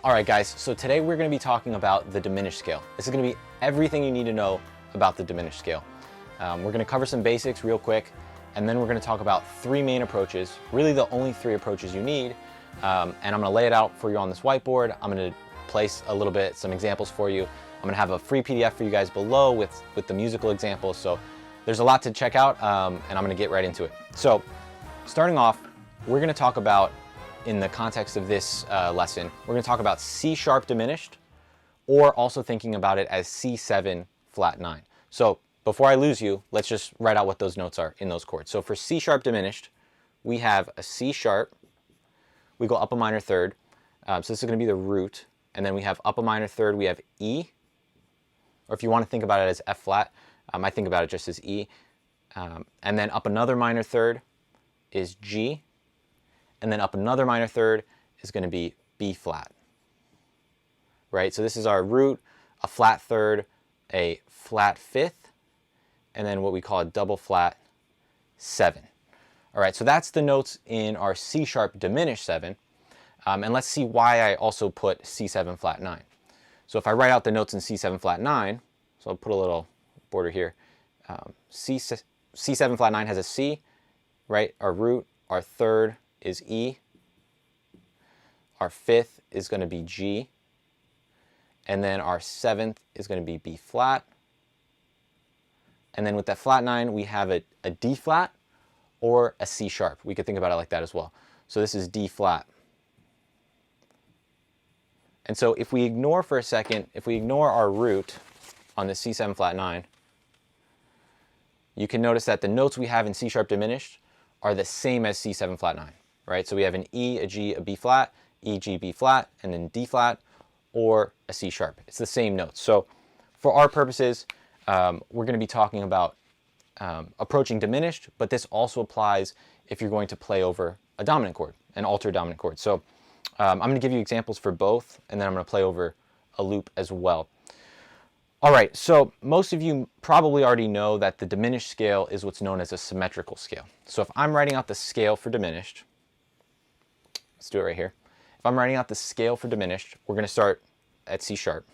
All right, guys, so today we're going to be talking about the diminished scale. This is going to be everything you need to know about the diminished scale. We're going to cover some basics real quick, and then we're going to talk about three main approaches, really the only three approaches you need, and I'm going to lay it out for you on this whiteboard. I'm going to place a little bit, some examples for you. I'm going to have a free PDF for you guys below with the musical examples, so there's a lot to check out, and I'm going to get right into it. So, starting off, we're going to talk about, in the context of this lesson, we're going to talk about C sharp diminished, or also thinking about it as C7 flat 9. So before I lose you, let's just write out what those notes are in those chords. So for C sharp diminished, we have a C sharp, we go up a minor third, so this is going to be the root, and then we have up a minor third, we have E, or if you want to think about it as F flat, I think about it just as E, and then up another minor third is G, and then up another minor third is going to be B flat, right? So this is our root, a flat third, a flat fifth, and then what we call a double flat 7. All right, so that's the notes in our C sharp diminished 7, and let's see why I also put C7 flat 9. So if I write out the notes in C7 flat 9, so I'll put a little border here, C7 flat 9 has a C, right? Our root, our third is E, our fifth is going to be G, and then our seventh is going to be B flat, and then with that flat 9 we have a D flat or a C sharp. We could think about it like that as well. So this is D flat. And so if we ignore for a second, if we ignore our root on the C7 flat 9, you can notice that the notes we have in C sharp diminished are the same as C7 flat 9. Right, so we have an E, a G, a B flat, E, G, B flat, and then D flat, or a C sharp. It's the same notes. So for our purposes, we're going to be talking about approaching diminished, but this also applies if you're going to play over a dominant chord, an altered dominant chord. So I'm going to give you examples for both, and then I'm going to play over a loop as well. All right, so most of you probably already know that the diminished scale is what's known as a symmetrical scale. So if I'm writing out the scale for diminished, let's do it right here. If I'm writing out the scale for diminished, we're going to start at C sharp,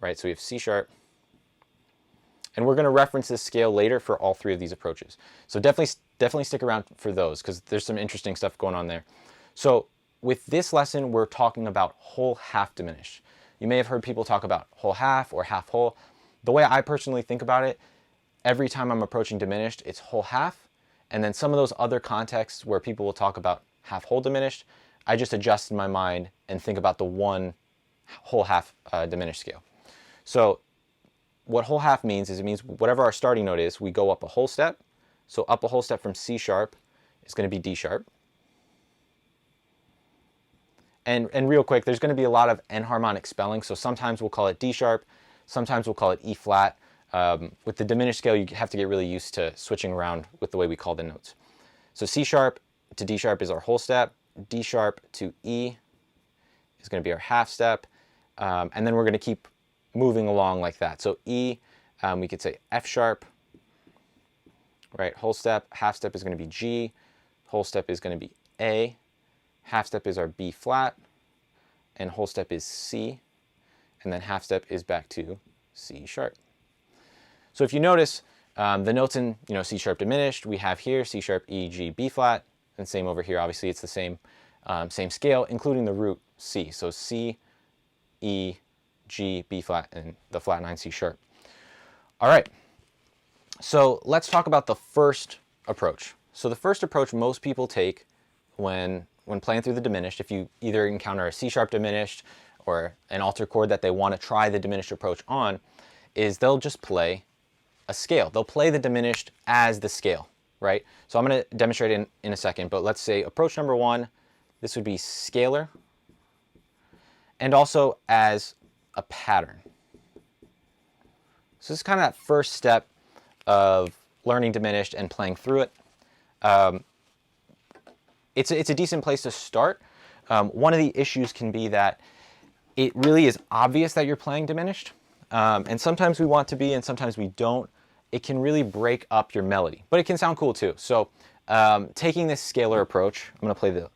right? So we have C sharp, and we're going to reference this scale later for all three of these approaches. So definitely stick around for those because there's some interesting stuff going on there. So with this lesson, we're talking about whole half diminished. You may have heard people talk about whole half or half whole. The way I personally think about it, every time I'm approaching diminished, it's whole half, and then some of those other contexts where people will talk about half whole diminished, I just adjust in my mind and think about the one whole half diminished scale. So what whole half means is it means whatever our starting note is, we go up a whole step. So up a whole step from C sharp is going to be D sharp. And real quick, there's going to be a lot of enharmonic spelling. So sometimes we'll call it D sharp, sometimes we'll call it E flat. With the diminished scale, you have to get really used to switching around with the way we call the notes. So C sharp to D sharp is our whole step. D sharp to E is going to be our half step. And then we're going to keep moving along like that. So E, we could say F sharp, right? Whole step. Half step is going to be G. Whole step is going to be A. Half step is our B flat. And whole step is C. And then half step is back to C sharp. So if you notice, the notes in C sharp diminished, we have here C sharp, E, G, B flat. And same over here, obviously it's the same scale, including the root C. So C, E, G, B flat, and the flat 9 C sharp. All right, so let's talk about the first approach. So the first approach most people take when playing through the diminished, if you either encounter a C sharp diminished or an altered chord that they want to try the diminished approach on, is they'll just play a scale. They'll play the diminished as the scale. Right? So I'm going to demonstrate in a second, but let's say approach number 1, this would be scalar, and also as a pattern. So this is kind of that first step of learning diminished and playing through it. It's a decent place to start. One of the issues can be that it really is obvious that you're playing diminished, and sometimes we want to be and sometimes we don't. It can really break up your melody, but it can sound cool too. So taking this scalar approach, I'm going to play the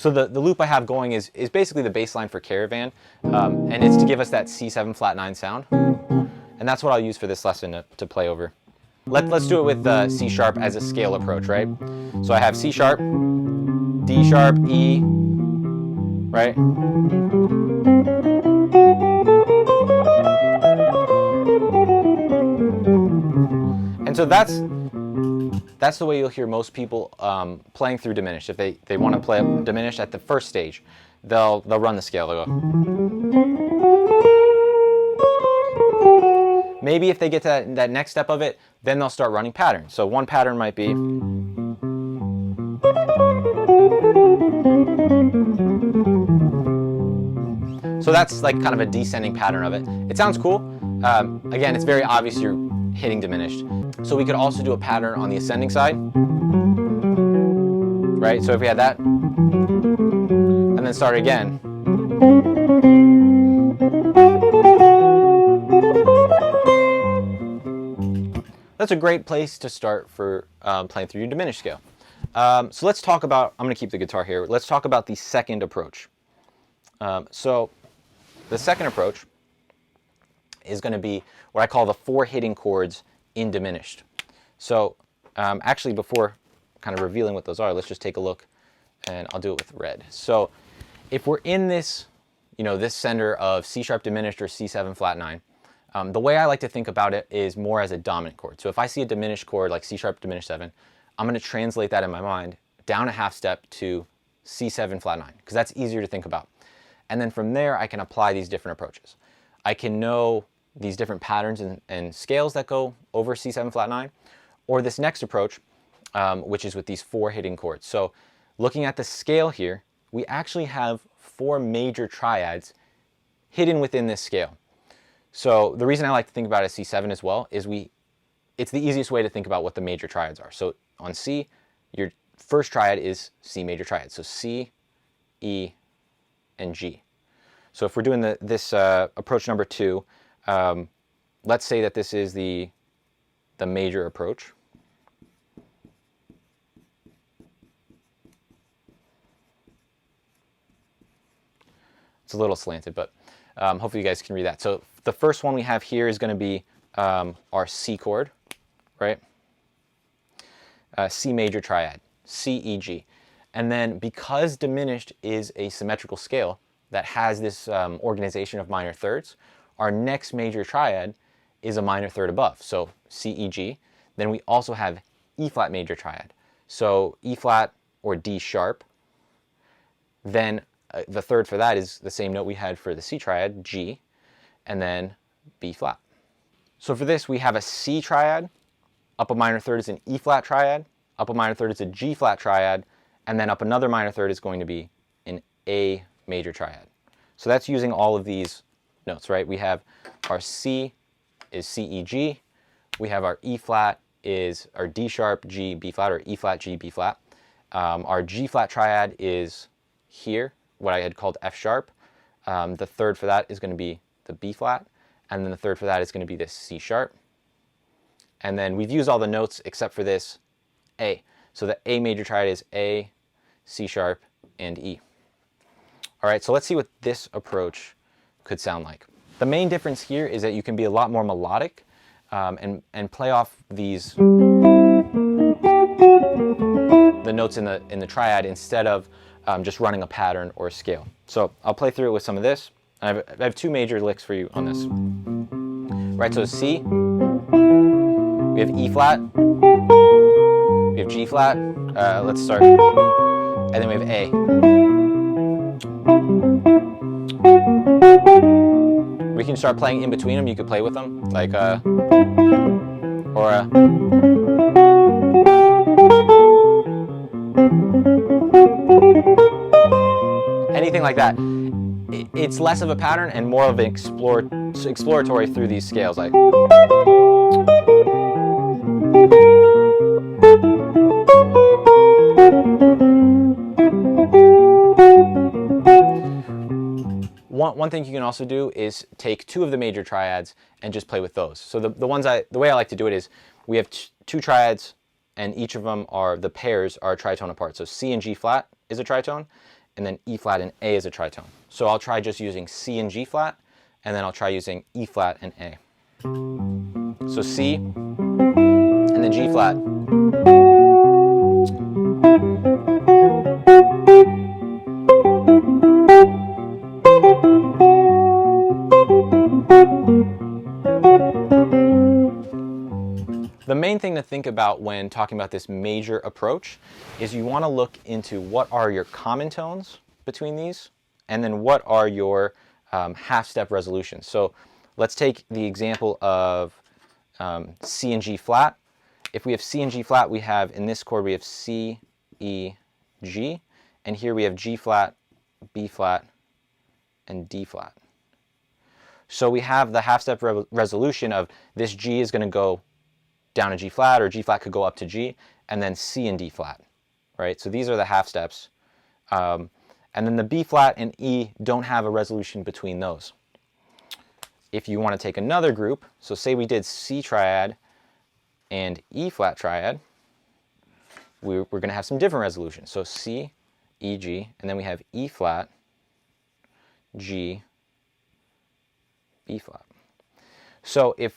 So the loop I have going is basically the bass line for Caravan, and it's to give us that C7 flat 9 sound. And that's what I'll use for this lesson to play over. Let's do it with C sharp as a scale approach, right? So I have C sharp, D sharp, E, right? And so that's the way you'll hear most people playing through diminished. If they want to play diminished at the first stage, they'll run the scale. They'll go. Maybe if they get to that next step of it, then they'll start running patterns. So one pattern might be. So that's like kind of a descending pattern of it. It sounds cool. Again, it's very obvious you're hitting diminished. So we could also do a pattern on the ascending side, right? So if we had that, and then start again. That's a great place to start for playing through your diminished scale. So let's talk about, I'm going to keep the guitar here, let's talk about the second approach. So the second approach is going to be what I call the 4 hitting chords in diminished. So actually, before kind of revealing what those are, let's just take a look, and I'll do it with red. So if we're in this, this center of C sharp diminished or C7 flat 9, the way I like to think about it is more as a dominant chord. So if I see a diminished chord like C sharp diminished 7, I'm going to translate that in my mind down a half step to C7 flat 9, because that's easier to think about. And then from there, I can apply these different approaches. I can know these different patterns and scales that go over C7 flat 9, or this next approach, which is with these 4 hitting chords. So looking at the scale here, we actually have 4 major triads hidden within this scale. So the reason I like to think about it as C7 as well is it's the easiest way to think about what the major triads are. So on C, your first triad is C major triad. So C, E, and G. So if we're doing this approach number 2, let's say that this is the major approach. It's a little slanted, but hopefully you guys can read that. So the first one we have here is going to be our C chord, right? C major triad, C, E, G. And then because diminished is a symmetrical scale that has this organization of minor thirds, our next major triad is a minor third above. So C, E, G. Then we also have E flat major triad. So E flat or D sharp. Then the third for that is the same note we had for the C triad, G, and then B flat. So for this, we have a C triad, up a minor third is an E flat triad, up a minor third is a G flat triad, and then up another minor third is going to be an A major triad. So that's using all of these notes, right? We have our C is C, E, G. We have our E flat is our D sharp, G, B flat, or E flat, G, B flat. Our G flat triad is here, what I had called F sharp. The third for that is going to be the B flat, and then the third for that is going to be this C sharp. And then we've used all the notes except for this A. So the A major triad is A, C sharp, and E. All right, so let's see what this approach could sound like. The main difference here is that you can be a lot more melodic and play off the notes in the triad instead of just running a pattern or a scale. So I'll play through it with some of this. I have 2 major licks for you on this. Right, so C, we have E flat, we have G flat, let's start, and then we have A. We can start playing in between them, you could play with them, like or anything like that. It's less of a pattern and more of an exploratory through these scales, like. One thing you can also do is take 2 of the major triads and just play with those. So the way I like to do it is we have 2 triads, and each of them the pairs are a tritone apart. So C and G flat is a tritone, and then E flat and A as a tritone. So I'll try just using C and G flat, and then I'll try using E flat and A. So C, and then G flat. The main thing to think about when talking about this major approach is you want to look into what are your common tones between these, and then what are your half-step resolutions. So let's take the example of C and G flat. If we have C and G flat, we have, in this chord, we have C, E, G, and here we have G flat, B flat, and D flat. So we have the half-step resolution of this G is going to go down to G flat, or G flat could go up to G, and then C and D flat, right? So these are the half steps. And then the B flat and E don't have a resolution between those. If you want to take another group, so say we did C triad and E flat triad, we're going to have some different resolutions. So C, E, G, and then we have E flat, G, B flat. So if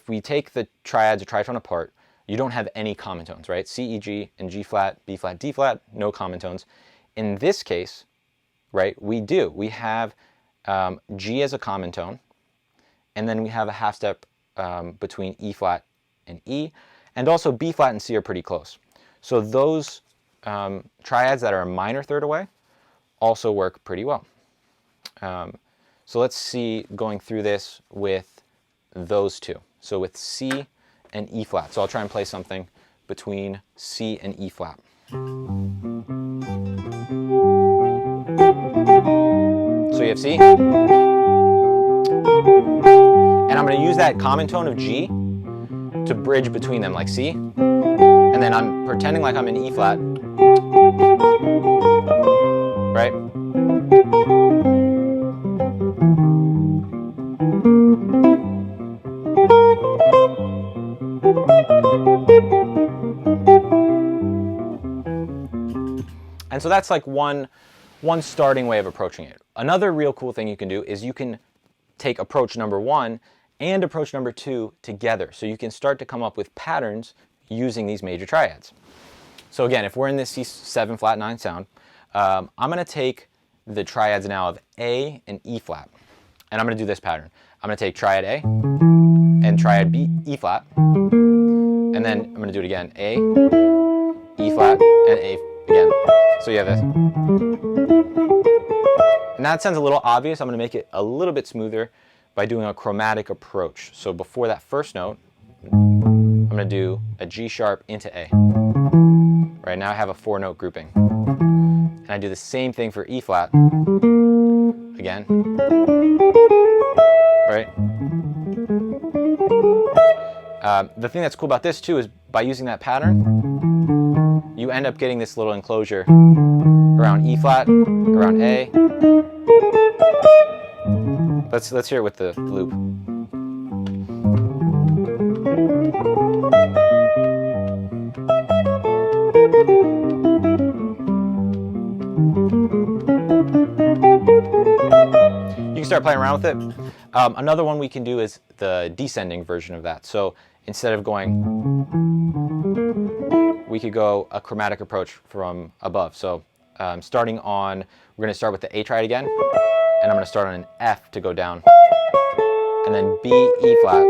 we take the triads or tritone apart, you don't have any common tones, right? C, E, G, and G flat, B flat, D flat, no common tones. In this case, right, we do. We have G as a common tone, and then we have a half step between E flat and E, and also B flat and C are pretty close. So those triads that are a minor third away also work pretty well. So let's see going through this with those two. So with C and E flat. So I'll try and play something between C and E flat. So you have C. And I'm going to use that common tone of G to bridge between them, like C. And then I'm pretending like I'm in E flat. Right? And so that's like one starting way of approaching it. Another real cool thing you can do is you can take approach number 1 and approach number 2 together. So you can start to come up with patterns using these major triads. So again, if we're in this C7 flat 9 sound, I'm going to take the triads now of A and E flat. And I'm going to do this pattern. I'm going to take triad A and triad B, E flat. And then I'm going to do it again. A, E flat, and A again. So you have this. And that sounds a little obvious. I'm going to make it a little bit smoother by doing a chromatic approach. So before that first note, I'm going to do a G sharp into A. Right now I have a 4-note grouping. And I do the same thing for E flat. Again. Right? The thing that's cool about this too is by using that pattern, you end up getting this little enclosure around E flat, around A. Let's hear it with the loop. You can start playing around with it. Another one we can do is the descending version of that. So instead of going, we could go a chromatic approach from above. So starting on, we're going to start with the A triad again, and I'm going to start on an F to go down, and then B, E flat,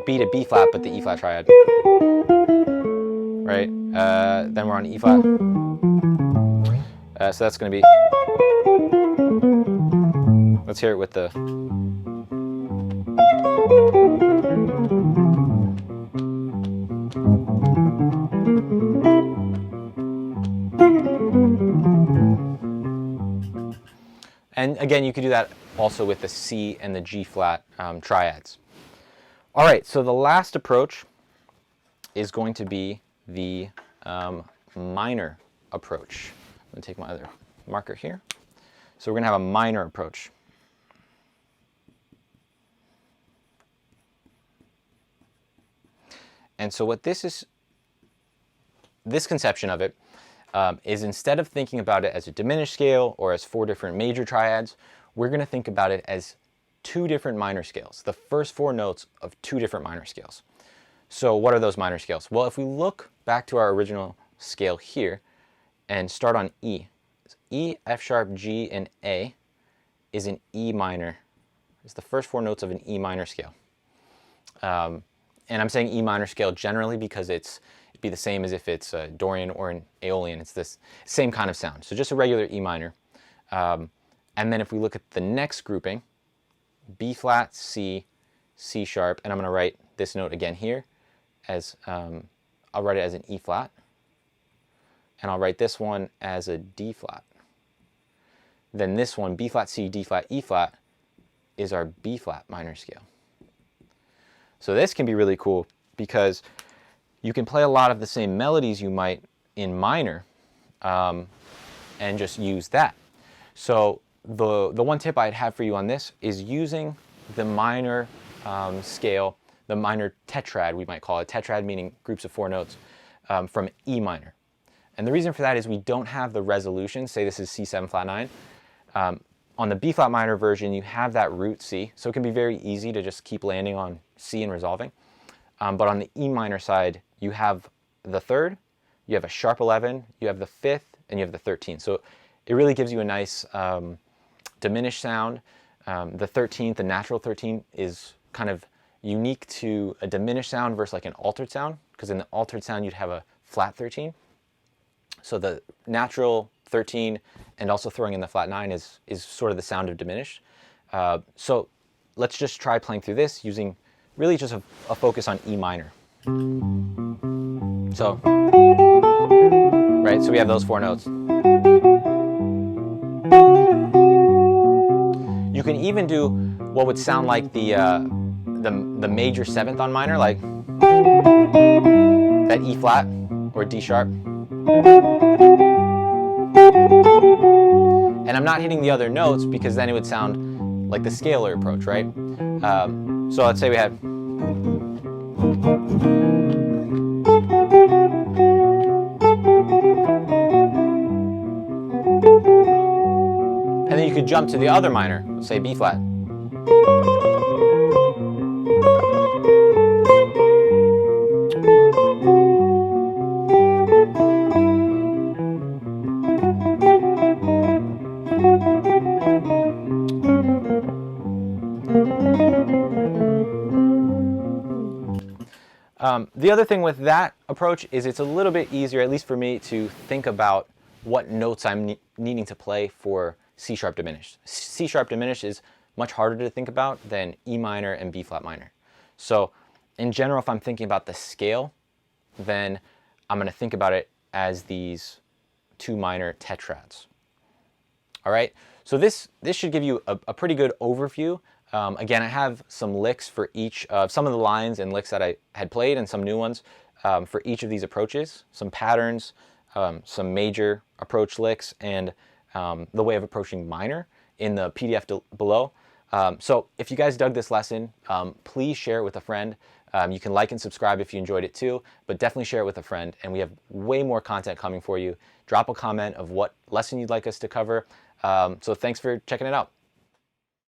B to B flat, but the E flat triad, right? Then we're on E flat, so that's going to be, let's hear it with the, and again, you could do that also with the C and the G flat triads. All right, so the last approach is going to be the minor approach. I'm going to take my other marker here. So we're going to have a minor approach. And so what this is, this conception of it, is instead of thinking about it as a diminished scale or as 4 different major triads, we're going to think about it as 2 different minor scales, the first 4 notes of 2 different minor scales. So what are those minor scales? Well, if we look back to our original scale here and start on E, E, F sharp, G, and A is an E minor. It's the first 4 notes of an E minor scale. And I'm saying E minor scale generally because it'd be the same as if it's a Dorian or an Aeolian. It's this same kind of sound. So just a regular E minor. And then if we look at the next grouping, B flat, C, C sharp, and I'm going to write this note again here as, I'll write it as an E flat, and I'll write this one as a D flat. Then this one, B flat, C, D flat, E flat, is our B flat minor scale. So this can be really cool because you can play a lot of the same melodies you might in minor and just use that. So the one tip I'd have for you on this is using the minor scale, the minor tetrad, we might call it. Tetrad meaning groups of 4 notes from E minor. And the reason for that is we don't have the resolution. Say this is C7 flat 9. On the B flat minor version, you have that root C, so it can be very easy to just keep landing on C and resolving. But on the E minor side, you have the 3rd, you have a sharp 11, you have the 5th, and you have the 13th. So it really gives you a nice diminished sound. The 13th, the natural 13th, is kind of unique to a diminished sound versus like an altered sound, because in the altered sound you'd have a flat 13. So the natural 13 and also throwing in the flat 9 is sort of the sound of diminished. So let's just try playing through this using really just a focus on E minor. So, right, so we have those 4 notes. You can even do what would sound like the major 7th on minor, like that E flat or D sharp. And I'm not hitting the other notes because then it would sound like the scalar approach, right? So let's say we had. And then you could jump to the other minor, let's say B flat. The other thing with that approach is it's a little bit easier, at least for me, to think about what notes I'm needing to play for C sharp diminished. C sharp diminished is much harder to think about than E minor and B flat minor. So in general, if I'm thinking about the scale, then I'm going to think about it as these 2 minor tetrads. All right, so this should give you a pretty good overview. Again, I have some licks for each of some of the lines and licks that I had played and some new ones for each of these approaches, some patterns, some major approach licks, and the way of approaching minor in the PDF below. So if you guys dug this lesson, please share it with a friend. You can like and subscribe if you enjoyed it too, but definitely share it with a friend. And we have way more content coming for you. Drop a comment of what lesson you'd like us to cover. So thanks for checking it out.